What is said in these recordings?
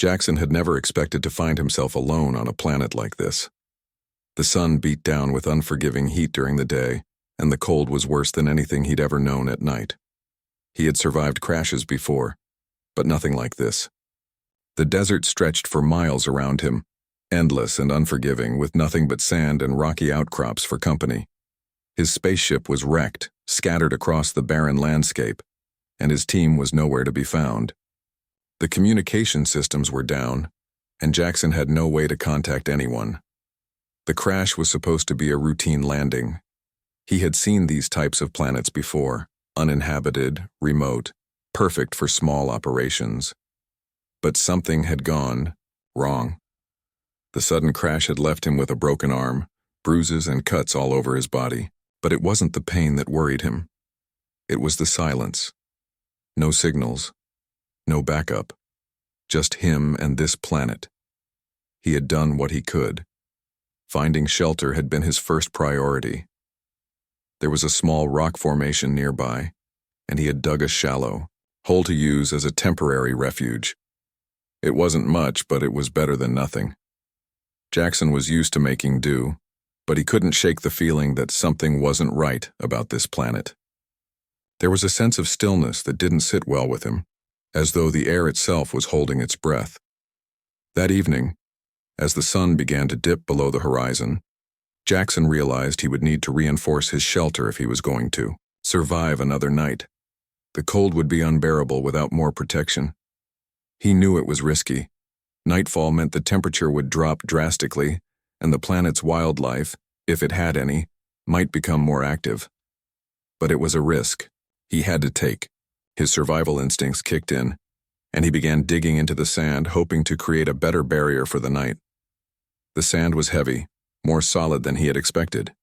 Jackson had never expected to find himself alone on a planet like this. The sun beat down with unforgiving heat during the day, and the cold was worse than anything he'd ever known at night. He had survived crashes before, but nothing like this. The desert stretched for miles around him, endless and unforgiving, with nothing but sand and rocky outcrops for company. His spaceship was wrecked, scattered across the barren landscape, and his team was nowhere to be found. The communication systems were down, and Jackson had no way to contact anyone. The crash was supposed to be a routine landing. He had seen these types of planets before, uninhabited, remote, perfect for small operations. But something had gone wrong. The sudden crash had left him with a broken arm, bruises and cuts all over his body, but it wasn't the pain that worried him. It was the silence. No signals, no backup, just him and this planet. He had done what he could. Finding shelter had been his first priority. There was a small rock formation nearby, and he had dug a shallow hole to use as a temporary refuge. It wasn't much, but it was better than nothing. Jackson was used to making do, but he couldn't shake the feeling that something wasn't right about this planet. There was a sense of stillness that didn't sit well with him, as though the air itself was holding its breath. That evening, as the sun began to dip below the horizon, Jackson realized he would need to reinforce his shelter if he was going to survive another night. The cold would be unbearable without more protection. He knew it was risky. Nightfall meant the temperature would drop drastically, and the planet's wildlife, if it had any, might become more active. But it was a risk he had to take. His survival instincts kicked in, and he began digging into the sand, hoping to create a better barrier for the night. The sand was heavy, more solid than he had expected.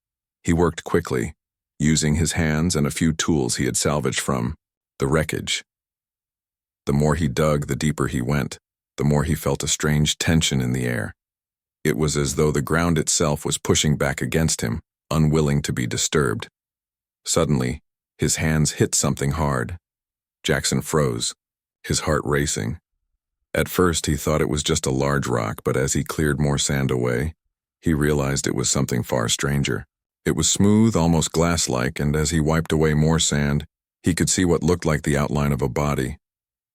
He worked quickly, using his hands and a few tools he had salvaged from the wreckage. The more he dug, the deeper he went, the more he felt a strange tension in the air. It was as though the ground itself was pushing back against him, unwilling to be disturbed. Suddenly, his hands hit something hard. Jackson froze, his heart racing. At first, he thought it was just a large rock, but as he cleared more sand away, he realized it was something far stranger. It was smooth, almost glass-like, and as he wiped away more sand, he could see what looked like the outline of a body.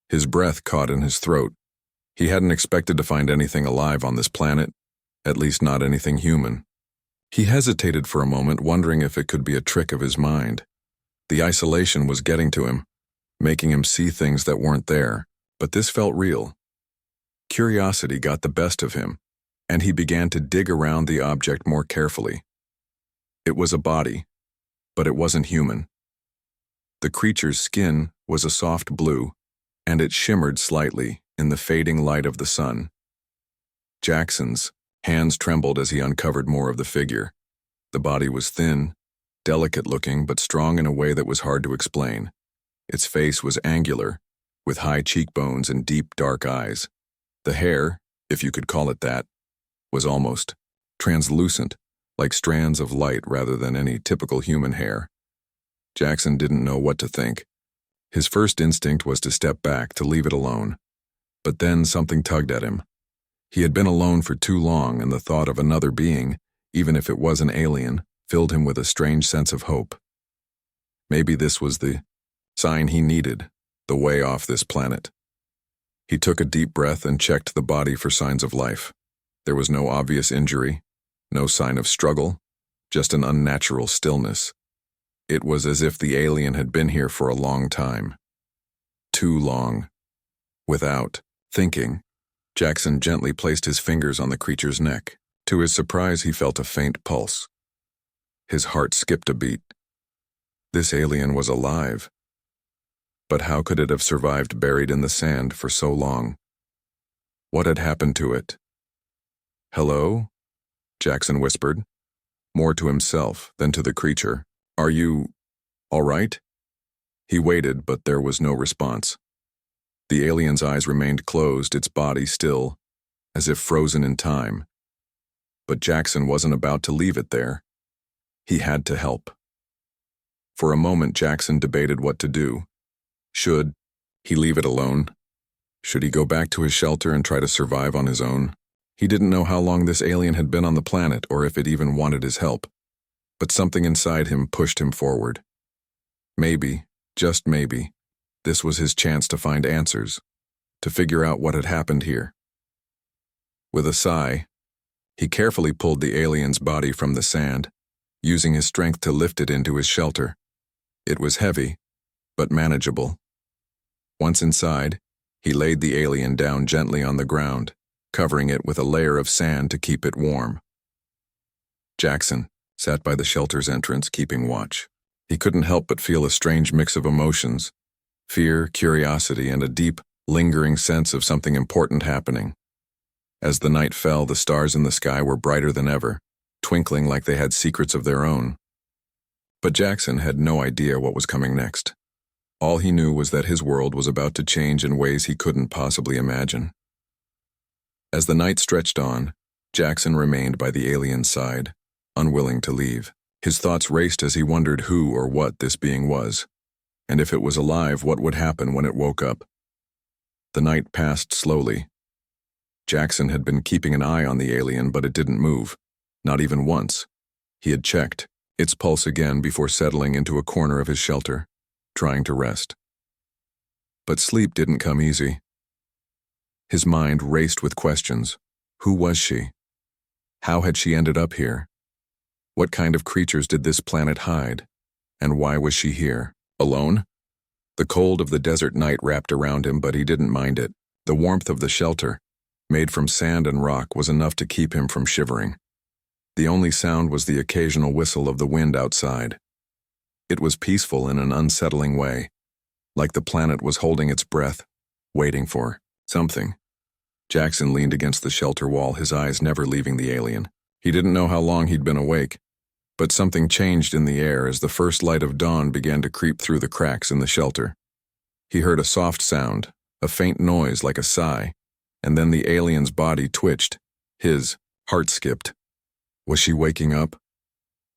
His breath caught in his throat. He hadn't expected to find anything alive on this planet, at least not anything human. He hesitated for a moment, wondering if it could be a trick of his mind. The isolation was getting to him, making him see things that weren't there, but this felt real. Curiosity got the best of him, and he began to dig around the object more carefully. It was a body, but it wasn't human. The creature's skin was a soft blue, and it shimmered slightly in the fading light of the sun. Jackson's hands trembled as he uncovered more of the figure. The body was thin, delicate-looking, but strong in a way that was hard to explain. Its face was angular, with high cheekbones and deep, dark eyes. The hair, if you could call it that, was almost translucent, like strands of light rather than any typical human hair. Jackson didn't know what to think. His first instinct was to step back, to leave it alone. But then something tugged at him. He had been alone for too long, and the thought of another being, even if it was an alien, filled him with a strange sense of hope. Maybe this was the sign he needed, the way off this planet. He took a deep breath and checked the body for signs of life. There was no obvious injury, no sign of struggle, just an unnatural stillness. It was as if the alien had been here for a long time. Too long. Without thinking, Jackson gently placed his fingers on the creature's neck. To his surprise, he felt a faint pulse. His heart skipped a beat. This alien was alive. But how could it have survived buried in the sand for so long? What had happened to it? "Hello?" Jackson whispered, more to himself than to the creature. "Are you all right?" He waited, but there was no response. The alien's eyes remained closed, its body still, as if frozen in time. But Jackson wasn't about to leave it there. He had to help. For a moment, Jackson debated what to do. Should he leave it alone? Should he go back to his shelter and try to survive on his own? He didn't know how long this alien had been on the planet or if it even wanted his help. But something inside him pushed him forward. Maybe, just maybe, this was his chance to find answers, to figure out what had happened here. With a sigh, he carefully pulled the alien's body from the sand, using his strength to lift it into his shelter. It was heavy, but manageable. Once inside, he laid the alien down gently on the ground, covering it with a layer of sand to keep it warm. Jackson sat by the shelter's entrance, keeping watch. He couldn't help but feel a strange mix of emotions: fear, curiosity, and a deep, lingering sense of something important happening. As the night fell, the stars in the sky were brighter than ever, twinkling like they had secrets of their own. But Jackson had no idea what was coming next. All he knew was that his world was about to change in ways he couldn't possibly imagine. As the night stretched on, Jackson remained by the alien's side, unwilling to leave. His thoughts raced as he wondered who or what this being was, and if it was alive, what would happen when it woke up. The night passed slowly. Jackson had been keeping an eye on the alien, but it didn't move, not even once. He had checked its pulse again before settling into a corner of his shelter, trying to rest. But sleep didn't come easy. His mind raced with questions. Who was she? How had she ended up here? What kind of creatures did this planet hide? And why was she here? Alone? The cold of the desert night wrapped around him, but he didn't mind it. The warmth of the shelter, made from sand and rock, was enough to keep him from shivering. The only sound was the occasional whistle of the wind outside. It was peaceful in an unsettling way, like the planet was holding its breath, waiting for something. Jackson leaned against the shelter wall, his eyes never leaving the alien. He didn't know how long he'd been awake, but something changed in the air as the first light of dawn began to creep through the cracks in the shelter. He heard a soft sound, a faint noise like a sigh, and then the alien's body twitched. His heart skipped. Was she waking up?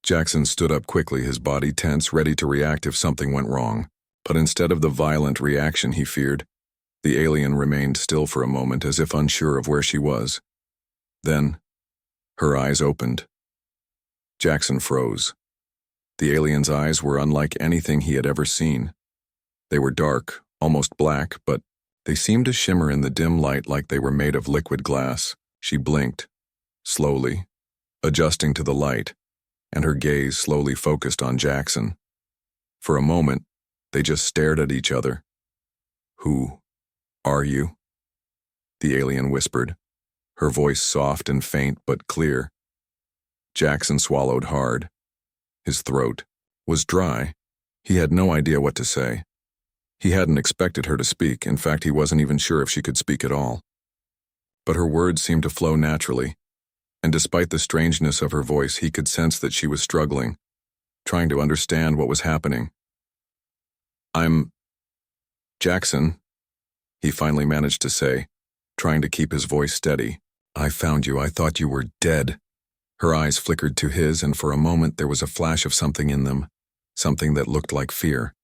Jackson stood up quickly, his body tense, ready to react if something went wrong. But instead of the violent reaction he feared, the alien remained still for a moment, as if unsure of where she was. Then, her eyes opened. Jackson froze. The alien's eyes were unlike anything he had ever seen. They were dark, almost black, but they seemed to shimmer in the dim light like they were made of liquid glass. She blinked, slowly, adjusting to the light, and her gaze slowly focused on Jackson. For a moment, they just stared at each other. "Who are you?" the alien whispered, her voice soft and faint but clear. Jackson swallowed hard. His throat was dry. He had no idea what to say. He hadn't expected her to speak. In fact, he wasn't even sure if she could speak at all. But her words seemed to flow naturally, and despite the strangeness of her voice, he could sense that she was struggling, trying to understand what was happening. "I'm Jackson," he finally managed to say, trying to keep his voice steady. "I found you. I thought you were dead." Her eyes flickered to his, and for a moment there was a flash of something in them, something that looked like fear.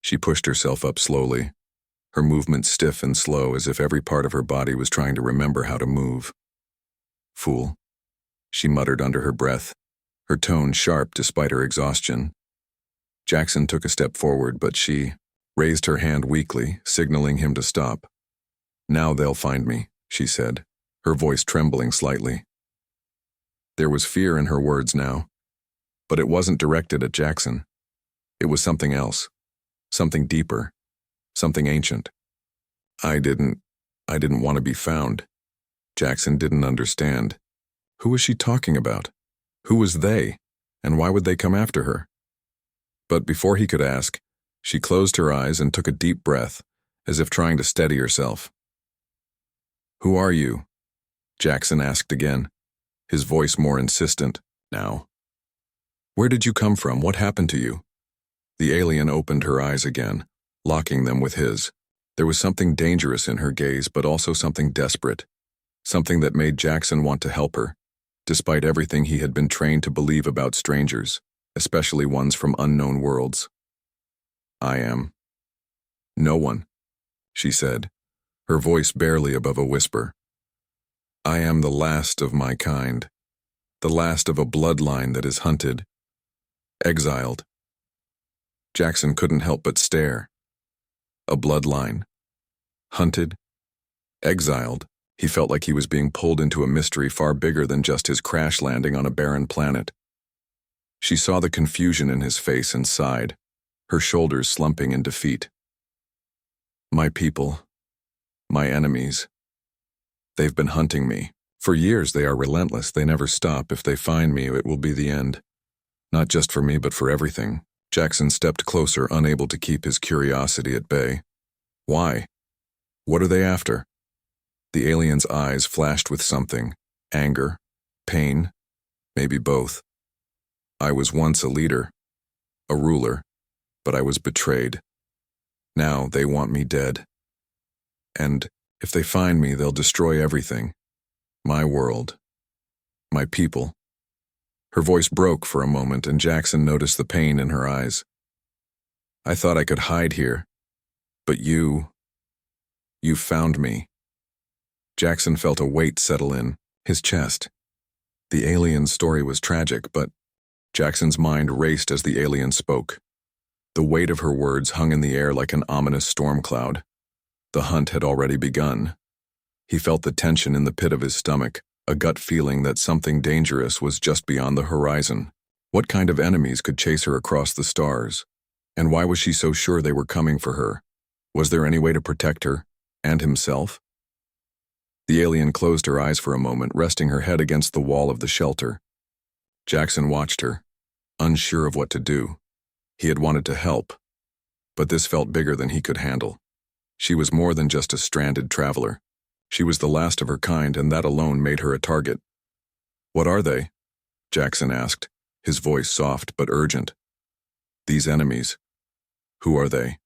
She pushed herself up slowly, her movements stiff and slow, as if every part of her body was trying to remember how to move. "Fool," she muttered under her breath, her tone sharp despite her exhaustion. Jackson took a step forward, but she raised her hand weakly, signaling him to stop. "Now they'll find me," she said, her voice trembling slightly. There was fear in her words now, but it wasn't directed at Jackson. It was something else, something deeper, something ancient. I didn't want to be found." Jackson didn't understand. Who was she talking about? Who was they, and why would they come after her? But before he could ask, she closed her eyes and took a deep breath, as if trying to steady herself. "Who are you?" Jackson asked again, his voice more insistent now. "Where did you come from? What happened to you?" The alien opened her eyes again, locking them with his. There was something dangerous in her gaze, but also something desperate, something that made Jackson want to help her, despite everything he had been trained to believe about strangers, especially ones from unknown worlds. "I am no one," she said, her voice barely above a whisper. I am the last of my kind, the last of a bloodline that is hunted, exiled. Jackson couldn't help but stare. A bloodline. Hunted. Exiled. He felt like he was being pulled into a mystery far bigger than just his crash landing on a barren planet. She saw the confusion in his face and sighed, her shoulders slumping in defeat. My people. My enemies. They've been hunting me. For years they are relentless. They never stop. If they find me, it will be the end. Not just for me, but for everything. Jackson stepped closer, unable to keep his curiosity at bay. Why? What are they after? The alien's eyes flashed with something. Anger, pain, maybe both. I was once a leader, a ruler, but I was betrayed. Now they want me dead. And if they find me, they'll destroy everything. My world. My people. Her voice broke for a moment, and Jackson noticed the pain in her eyes. I thought I could hide here, but you found me. Jackson felt a weight settle in his chest. The alien's story was tragic, but Jackson's mind raced as the alien spoke. The weight of her words hung in the air like an ominous storm cloud. The hunt had already begun. He felt the tension in the pit of his stomach, a gut feeling that something dangerous was just beyond the horizon. What kind of enemies could chase her across the stars? And why was she so sure they were coming for her? Was there any way to protect her, and himself? The alien closed her eyes for a moment, resting her head against the wall of the shelter. Jackson watched her, unsure of what to do. He had wanted to help, but this felt bigger than he could handle. She was more than just a stranded traveler. She was the last of her kind, and that alone made her a target. What are they? Jackson asked, his voice soft but urgent. These enemies. Who are they?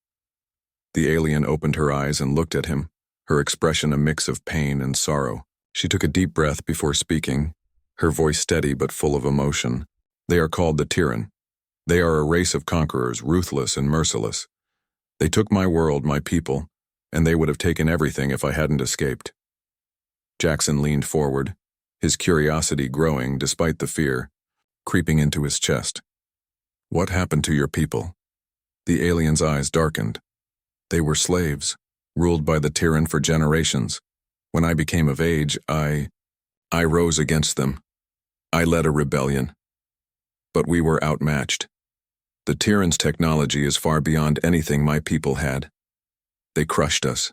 The alien opened her eyes and looked at him, her expression a mix of pain and sorrow. She took a deep breath before speaking, her voice steady but full of emotion. They are called the Tyrann. They are a race of conquerors, ruthless and merciless. They took my world, my people, and they would have taken everything if I hadn't escaped. Jackson leaned forward, his curiosity growing despite the fear, creeping into his chest. What happened to your people? The alien's eyes darkened. They were slaves, ruled by the Tyrann for generations. When I became of age, I rose against them. I led a rebellion. But we were outmatched. The Tyrann's technology is far beyond anything my people had. They crushed us.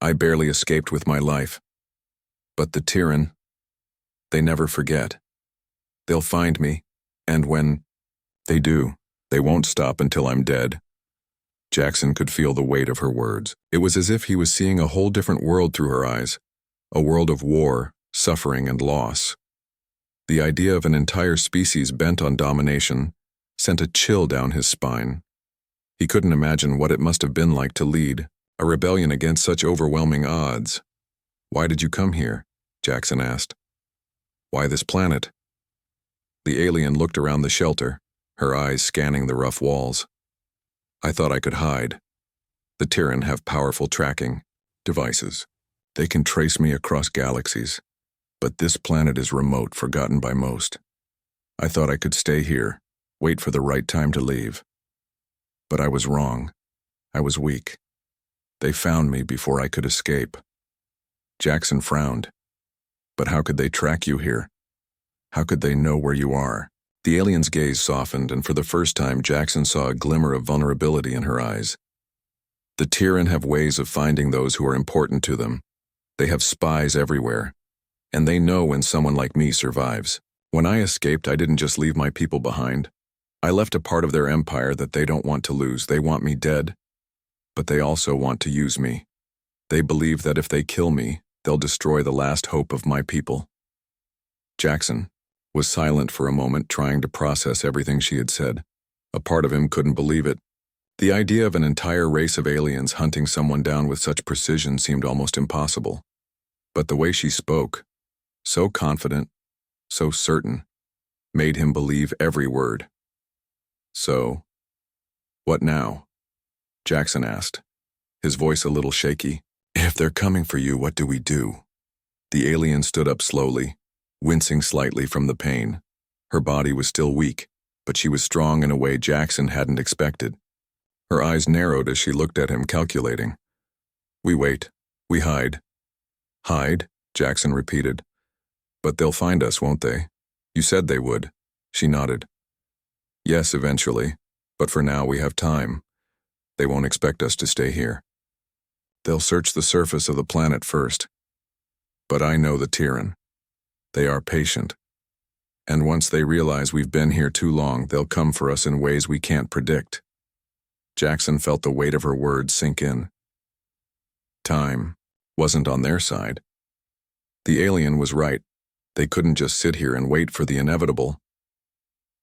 I barely escaped with my life. But the Tyrann, they never forget. They'll find me, and when they do, they won't stop until I'm dead. Jackson could feel the weight of her words. It was as if he was seeing a whole different world through her eyes, a world of war, suffering, and loss. The idea of an entire species bent on domination sent a chill down his spine. He couldn't imagine what it must have been like to lead a rebellion against such overwhelming odds. Why did you come here? Jackson asked. Why this planet? The alien looked around the shelter, her eyes scanning the rough walls. I thought I could hide. The Tyrann have powerful tracking devices. They can trace me across galaxies. But this planet is remote, forgotten by most. I thought I could stay here, wait for the right time to leave. But I was wrong. I was weak. They found me before I could escape. Jackson frowned. But how could they track you here? How could they know where you are? The alien's gaze softened, and for the first time Jackson saw a glimmer of vulnerability in her eyes. The Tyrann have ways of finding those who are important to them. They have spies everywhere, and they know when someone like me survives. When I escaped, I didn't just leave my people behind. I left a part of their empire that they don't want to lose. They want me dead, but they also want to use me. They believe that if they kill me, they'll destroy the last hope of my people. Jackson was silent for a moment, trying to process everything she had said. A part of him couldn't believe it. The idea of an entire race of aliens hunting someone down with such precision seemed almost impossible. But the way she spoke, so confident, so certain, made him believe every word. So, what now? Jackson asked, his voice a little shaky. If they're coming for you, what do we do? The alien stood up slowly, wincing slightly from the pain. Her body was still weak, but she was strong in a way Jackson hadn't expected. Her eyes narrowed as she looked at him, calculating. We wait. We hide. Hide? Jackson repeated. But they'll find us, won't they? You said they would. She nodded. Yes, eventually. But for now we have time. They won't expect us to stay here. They'll search the surface of the planet first. But I know the Tyrann. They are patient. And once they realize we've been here too long, they'll come for us in ways we can't predict. Jackson felt the weight of her words sink in. Time wasn't on their side. The alien was right. They couldn't just sit here and wait for the inevitable.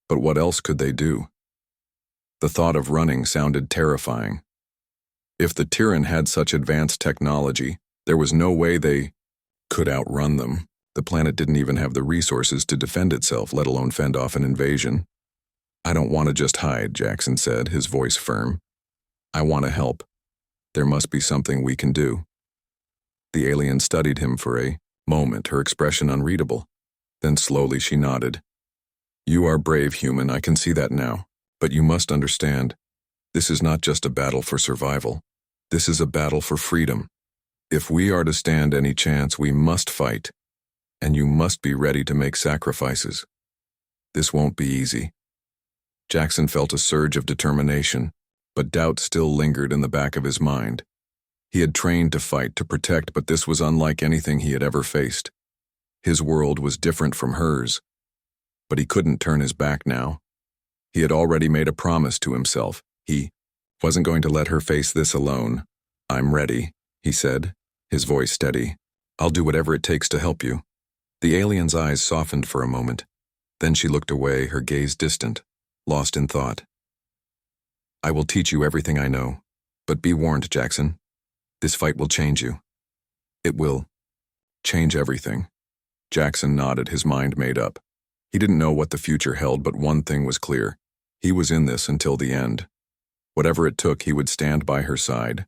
But what else could they do? The thought of running sounded terrifying. If the Tyrann had such advanced technology, there was no way they could outrun them. The planet didn't even have the resources to defend itself, let alone fend off an invasion. I don't want to just hide, Jackson said, his voice firm. I want to help. There must be something we can do. The alien studied him for a moment, her expression unreadable. Then slowly she nodded. You are brave, human, I can see that now. But you must understand, this is not just a battle for survival. This is a battle for freedom. If we are to stand any chance, we must fight. And you must be ready to make sacrifices. This won't be easy. Jackson felt a surge of determination, but doubt still lingered in the back of his mind. He had trained to fight, to protect, but this was unlike anything he had ever faced. His world was different from hers, but he couldn't turn his back now. He had already made a promise to himself. He wasn't going to let her face this alone. I'm ready, he said, his voice steady. I'll do whatever it takes to help you. The alien's eyes softened for a moment. Then she looked away, her gaze distant, lost in thought. I will teach you everything I know, but be warned, Jackson. This fight will change you. It will change everything. Jackson nodded, his mind made up. He didn't know what the future held, but one thing was clear. He was in this until the end. Whatever it took, he would stand by her side.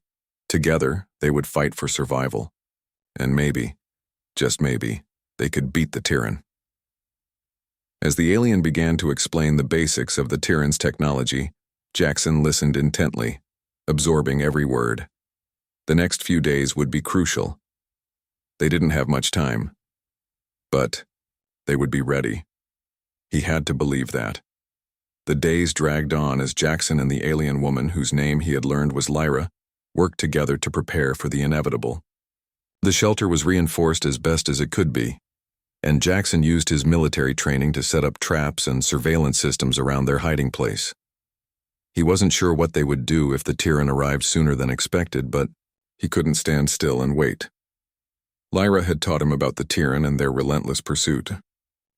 Together, they would fight for survival. And maybe, just maybe, they could beat the Tyrann. As the alien began to explain the basics of the Tyrann's technology, Jackson listened intently, absorbing every word. The next few days would be crucial. They didn't have much time, but they would be ready. He had to believe that. The days dragged on as Jackson and the alien woman, whose name he had learned was Lyra, worked together to prepare for the inevitable. The shelter was reinforced as best as it could be, and Jackson used his military training to set up traps and surveillance systems around their hiding place. He wasn't sure what they would do if the Tyrann arrived sooner than expected, but he couldn't stand still and wait. Lyra had taught him about the Tyrann and their relentless pursuit.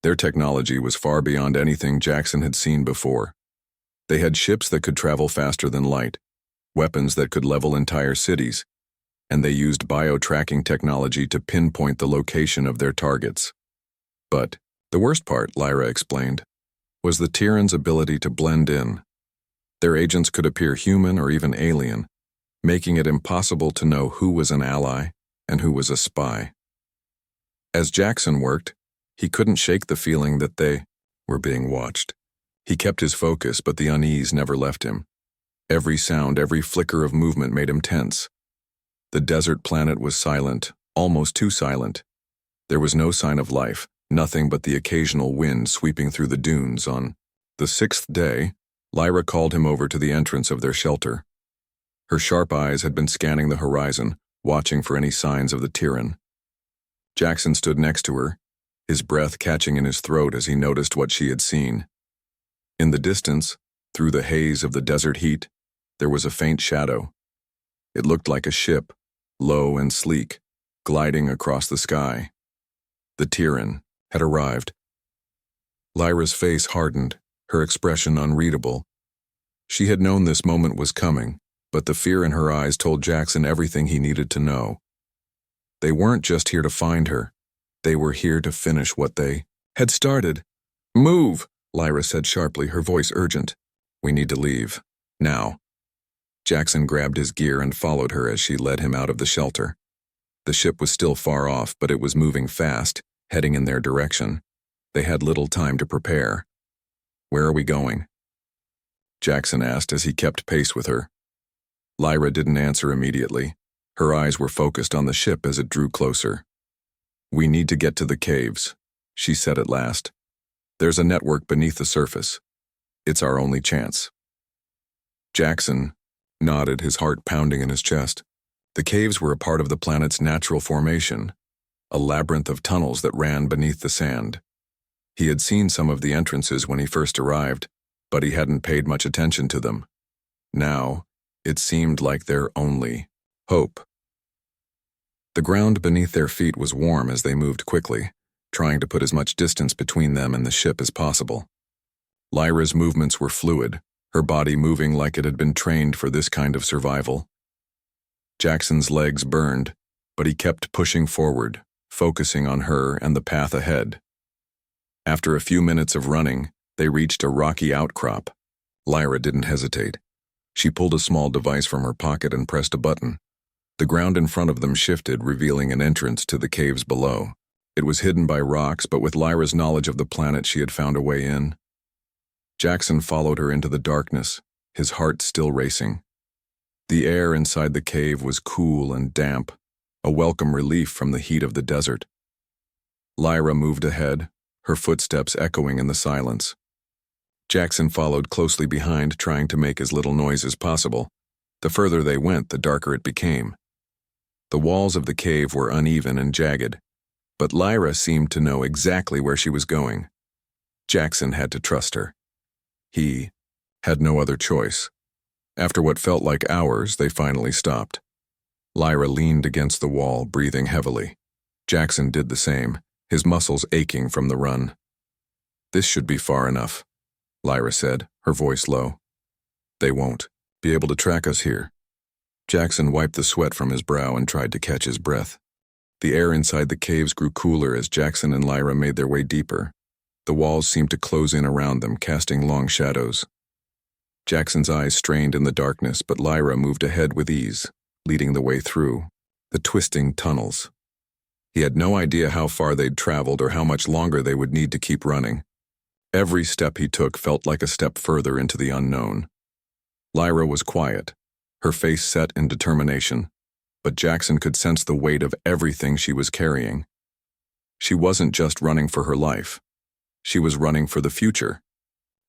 Their technology was far beyond anything Jackson had seen before. They had ships that could travel faster than light, weapons that could level entire cities, and they used bio-tracking technology to pinpoint the location of their targets. But the worst part, Lyra explained, was the Tyrann's ability to blend in. Their agents could appear human or even alien, making it impossible to know who was an ally and who was a spy. As Jackson worked, he couldn't shake the feeling that they were being watched. He kept his focus, but the unease never left him. Every sound, every flicker of movement made him tense. The desert planet was silent, almost too silent. There was no sign of life, nothing but the occasional wind sweeping through the dunes. On the 6th day, Lyra called him over to the entrance of their shelter. Her sharp eyes had been scanning the horizon, watching for any signs of the Tyrann. Jackson stood next to her, his breath catching in his throat as he noticed what she had seen. In the distance, through the haze of the desert heat, there was a faint shadow. It looked like a ship, low and sleek, gliding across the sky. The Tyrann had arrived. Lyra's face hardened, her expression unreadable. She had known this moment was coming, but the fear in her eyes told Jackson everything he needed to know. They weren't just here to find her. They were here to finish what they had started. Move, Lyra said sharply, her voice urgent. We need to leave. Now. Jackson grabbed his gear and followed her as she led him out of the shelter. The ship was still far off, but it was moving fast, heading in their direction. They had little time to prepare. "Where are we going?" Jackson asked as he kept pace with her. Lyra didn't answer immediately. Her eyes were focused on the ship as it drew closer. "We need to get to the caves," she said at last. "There's a network beneath the surface. It's our only chance." Jackson nodded, his heart pounding in his chest. The caves were a part of the planet's natural formation, a labyrinth of tunnels that ran beneath the sand. He had seen some of the entrances when he first arrived, but he hadn't paid much attention to them. Now, it seemed like their only hope. The ground beneath their feet was warm as they moved quickly, trying to put as much distance between them and the ship as possible. Lyra's movements were fluid, her body moving like it had been trained for this kind of survival. Jackson's legs burned, but he kept pushing forward, focusing on her and the path ahead. After a few minutes of running, they reached a rocky outcrop. Lyra didn't hesitate. She pulled a small device from her pocket and pressed a button. The ground in front of them shifted, revealing an entrance to the caves below. It was hidden by rocks, but with Lyra's knowledge of the planet, she had found a way in. Jackson followed her into the darkness, his heart still racing. The air inside the cave was cool and damp, a welcome relief from the heat of the desert. Lyra moved ahead, her footsteps echoing in the silence. Jackson followed closely behind, trying to make as little noise as possible. The further they went, the darker it became. The walls of the cave were uneven and jagged, but Lyra seemed to know exactly where she was going. Jackson had to trust her. He had no other choice. After what felt like hours, they finally stopped. Lyra leaned against the wall, breathing heavily. Jackson did the same, his muscles aching from the run. "This should be far enough," Lyra said, her voice low. "They won't be able to track us here." Jackson wiped the sweat from his brow and tried to catch his breath. The air inside the caves grew cooler as Jackson and Lyra made their way deeper. The walls seemed to close in around them, casting long shadows. Jackson's eyes strained in the darkness, but Lyra moved ahead with ease, leading the way through the twisting tunnels. He had no idea how far they'd traveled or how much longer they would need to keep running. Every step he took felt like a step further into the unknown. Lyra was quiet, her face set in determination, but Jackson could sense the weight of everything she was carrying. She wasn't just running for her life. She was running for the future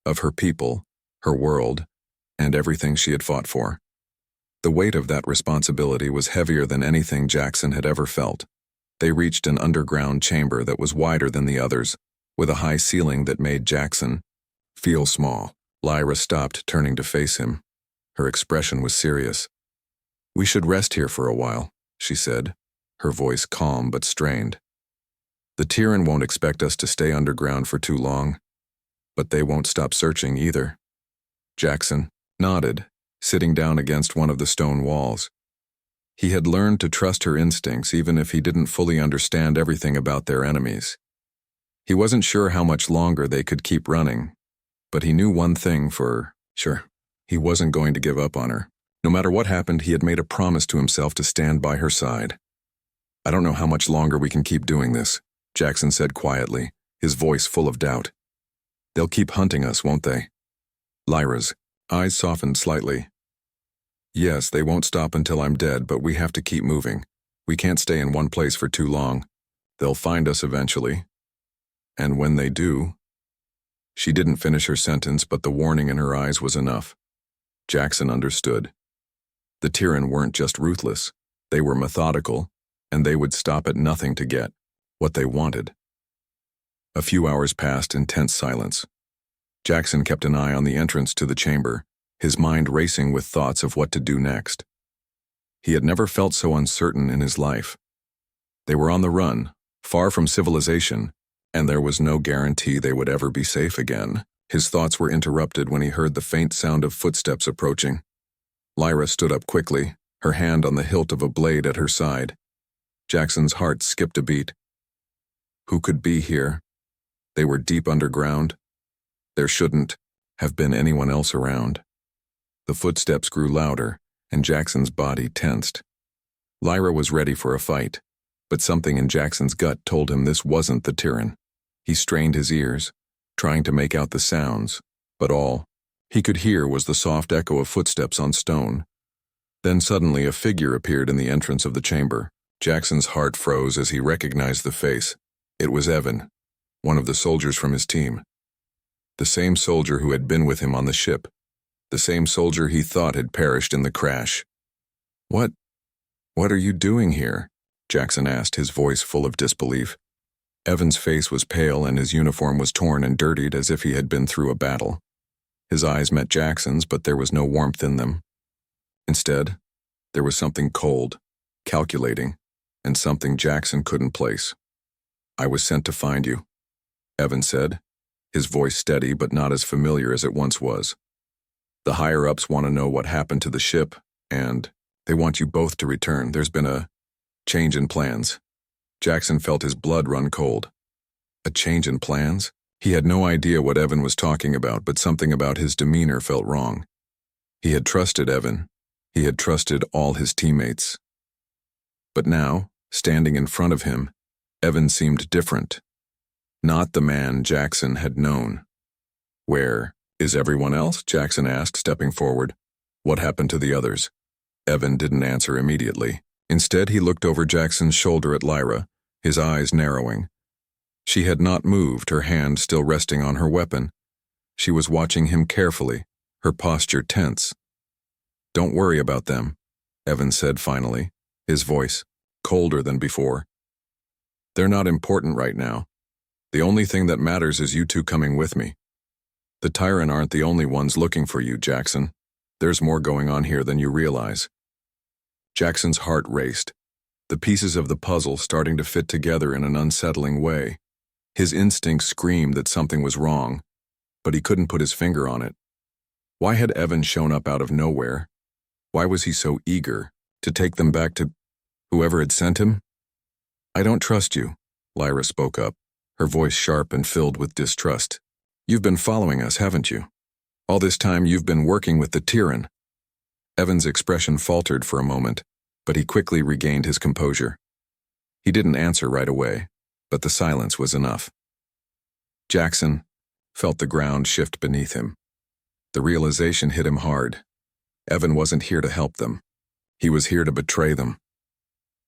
of her people, her world, and everything she had fought for. The weight of that responsibility was heavier than anything Jackson had ever felt. They reached an underground chamber that was wider than the others, with a high ceiling that made Jackson feel small. Lyra stopped, turning to face him. Her expression was serious. "We should rest here for a while," she said, her voice calm but strained. "The Tyrann won't expect us to stay underground for too long, but they won't stop searching either." Jackson nodded, sitting down against one of the stone walls. He had learned to trust her instincts even if he didn't fully understand everything about their enemies. He wasn't sure how much longer they could keep running, but he knew one thing for sure. He wasn't going to give up on her. No matter what happened, he had made a promise to himself to stand by her side. "I don't know how much longer we can keep doing this," Jackson said quietly, his voice full of doubt. "They'll keep hunting us, won't they?" Lyra's eyes softened slightly. "Yes, they won't stop until I'm dead, but we have to keep moving. We can't stay in one place for too long. They'll find us eventually. And when they do..." She didn't finish her sentence, but the warning in her eyes was enough. Jackson understood. The Tyrann weren't just ruthless. They were methodical, and they would stop at nothing to get what they wanted. A few hours passed in tense silence. Jackson kept an eye on the entrance to the chamber, his mind racing with thoughts of what to do next. He had never felt so uncertain in his life. They were on the run, far from civilization, and there was no guarantee they would ever be safe again. His thoughts were interrupted when he heard the faint sound of footsteps approaching. Lyra stood up quickly, her hand on the hilt of a blade at her side. Jackson's heart skipped a beat. Who could be here? They were deep underground. There shouldn't have been anyone else around. The footsteps grew louder, and Jackson's body tensed. Lyra was ready for a fight. But something in Jackson's gut told him this wasn't the Tyrann. He strained his ears, trying to make out the sounds, but all he could hear was the soft echo of footsteps on stone. Then suddenly a figure appeared in the entrance of the chamber. Jackson's heart froze as he recognized the face. It was Evan, one of the soldiers from his team. The same soldier who had been with him on the ship. The same soldier he thought had perished in the crash. What are you doing here?" Jackson asked, his voice full of disbelief. Evan's face was pale and his uniform was torn and dirtied as if he had been through a battle. His eyes met Jackson's, but there was no warmth in them. Instead, there was something cold, calculating, and something Jackson couldn't place. "I was sent to find you," Evan said, his voice steady but not as familiar as it once was. "The higher-ups want to know what happened to the ship, and they want you both to return. There's been a change in plans." Jackson felt his blood run cold. A change in plans? He had no idea what Evan was talking about, but something about his demeanor felt wrong. He had trusted Evan. He had trusted all his teammates. But now, standing in front of him, Evan seemed different. Not the man Jackson had known. "Where is everyone else?" Jackson asked, stepping forward. "What happened to the others?" Evan didn't answer immediately. Instead, he looked over Jackson's shoulder at Lyra, his eyes narrowing. She had not moved, her hand still resting on her weapon. She was watching him carefully, her posture tense. "Don't worry about them," Evan said finally, his voice colder than before. "They're not important right now. The only thing that matters is you two coming with me. The Tyrann aren't the only ones looking for you, Jackson. There's more going on here than you realize." Jackson's heart raced, the pieces of the puzzle starting to fit together in an unsettling way. His instincts screamed that something was wrong, but he couldn't put his finger on it. Why had Evan shown up out of nowhere? Why was he so eager to take them back to whoever had sent him? "I don't trust you," Lyra spoke up, her voice sharp and filled with distrust. "You've been following us, haven't you? All this time you've been working with the Tyrann." Evan's expression faltered for a moment, but he quickly regained his composure. He didn't answer right away, but the silence was enough. Jackson felt the ground shift beneath him. The realization hit him hard. Evan wasn't here to help them. He was here to betray them.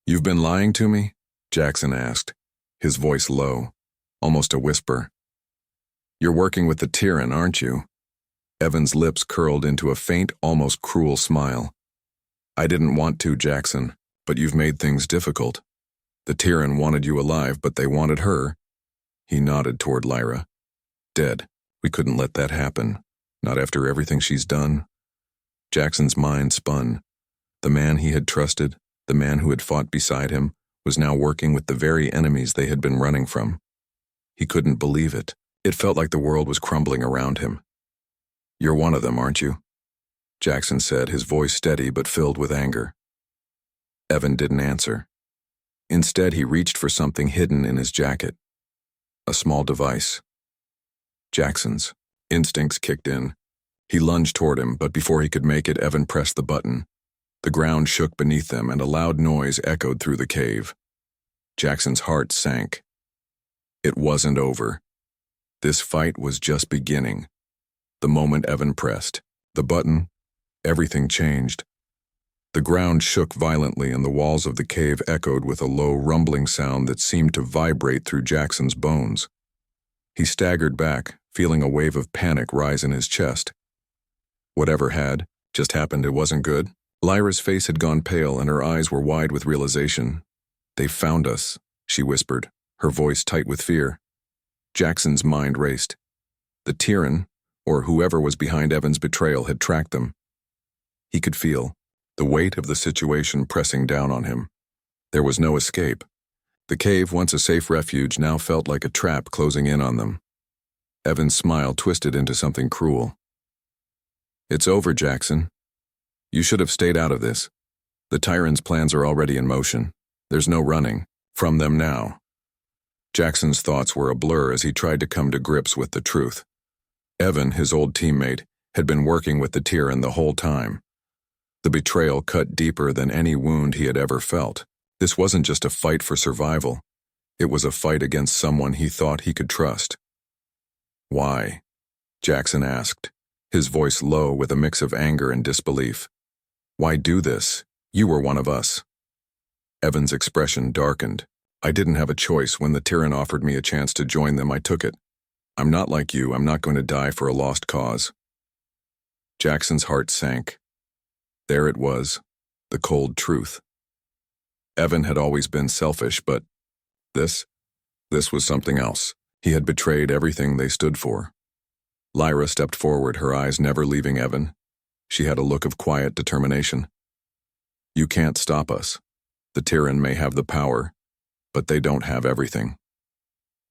"You've been lying to me?" Jackson asked, his voice low, almost a whisper. "You're working with the Tyrann, aren't you?" Evan's lips curled into a faint, almost cruel smile. "I didn't want to, Jackson, but you've made things difficult. The Tyrann wanted you alive, but they wanted her." He nodded toward Lyra. "Dead. We couldn't let that happen. Not after everything she's done." Jackson's mind spun. The man he had trusted, the man who had fought beside him, was now working with the very enemies they had been running from. He couldn't believe it. It felt like the world was crumbling around him. "You're one of them, aren't you?" Jackson said, his voice steady but filled with anger. Evan didn't answer. Instead, he reached for something hidden in his jacket. A small device. Jackson's instincts kicked in. He lunged toward him, but before he could make it, Evan pressed the button. The ground shook beneath them, and a loud noise echoed through the cave. Jackson's heart sank. It wasn't over. This fight was just beginning. The moment Evan pressed the button, everything changed. The ground shook violently, and the walls of the cave echoed with a low, rumbling sound that seemed to vibrate through Jackson's bones. He staggered back, feeling a wave of panic rise in his chest. Whatever had just happened, it wasn't good. Lyra's face had gone pale, and her eyes were wide with realization. "They found us," she whispered, her voice tight with fear. Jackson's mind raced. The Tyrann, or whoever was behind Evan's betrayal, had tracked them. He could feel the weight of the situation pressing down on him. There was no escape. The cave, once a safe refuge, now felt like a trap closing in on them. Evan's smile twisted into something cruel. "It's over, Jackson. You should have stayed out of this. The Tyrann's plans are already in motion. There's no running from them now." Jackson's thoughts were a blur as he tried to come to grips with the truth. Evan, his old teammate, had been working with the Tyrann the whole time. The betrayal cut deeper than any wound he had ever felt. This wasn't just a fight for survival. It was a fight against someone he thought he could trust. "Why?" Jackson asked, his voice low with a mix of anger and disbelief. "Why do this? You were one of us." Evan's expression darkened. "I didn't have a choice. When the Tyrann offered me a chance to join them, I took it. I'm not like you. I'm not going to die for a lost cause." Jackson's heart sank. There it was, the cold truth. Evan had always been selfish, but this was something else. He had betrayed everything they stood for. Lyra stepped forward, her eyes never leaving Evan. She had a look of quiet determination. "You can't stop us. The Tyrann may have the power, but they don't have everything.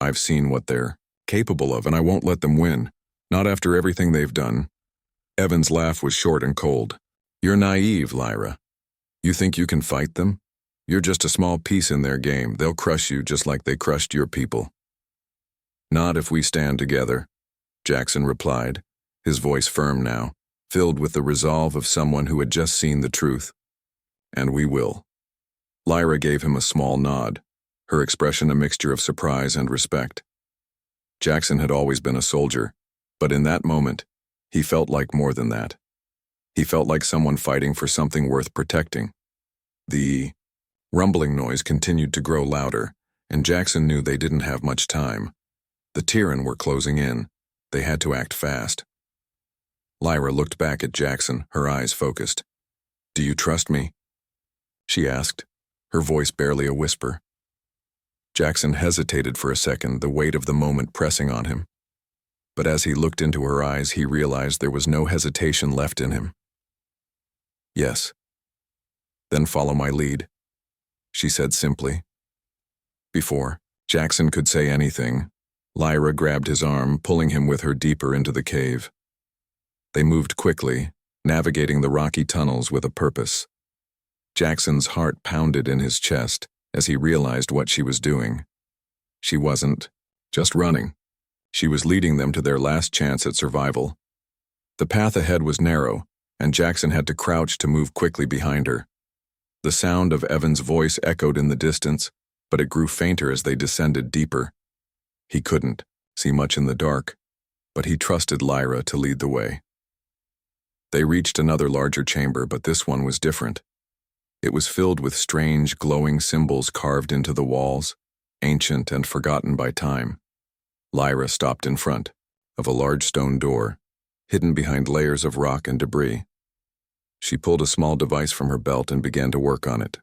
I've seen what they're capable of, and I won't let them win. Not after everything they've done." Evan's laugh was short and cold. "You're naive, Lyra. You think you can fight them? You're just a small piece in their game. They'll crush you just like they crushed your people." "Not if we stand together," Jackson replied, his voice firm now, filled with the resolve of someone who had just seen the truth. "And we will." Lyra gave him a small nod, her expression a mixture of surprise and respect. Jackson had always been a soldier, but in that moment, he felt like more than that. He felt like someone fighting for something worth protecting. The rumbling noise continued to grow louder, and Jackson knew they didn't have much time. The Tyrann were closing in. They had to act fast. Lyra looked back at Jackson, her eyes focused. "Do you trust me?" she asked, her voice barely a whisper. Jackson hesitated for a second, the weight of the moment pressing on him. But as he looked into her eyes, he realized there was no hesitation left in him. "Yes." "Then follow my lead," she said simply. Before Jackson could say anything, Lyra grabbed his arm, pulling him with her deeper into the cave. They moved quickly, navigating the rocky tunnels with a purpose. Jackson's heart pounded in his chest as he realized what she was doing. She wasn't just running. She was leading them to their last chance at survival. The path ahead was narrow, and Jackson had to crouch to move quickly behind her. The sound of Evan's voice echoed in the distance, but it grew fainter as they descended deeper. He couldn't see much in the dark, but he trusted Lyra to lead the way. They reached another larger chamber, but this one was different. It was filled with strange, glowing symbols carved into the walls, ancient and forgotten by time. Lyra stopped in front of a large stone door, hidden behind layers of rock and debris. She pulled a small device from her belt and began to work on it.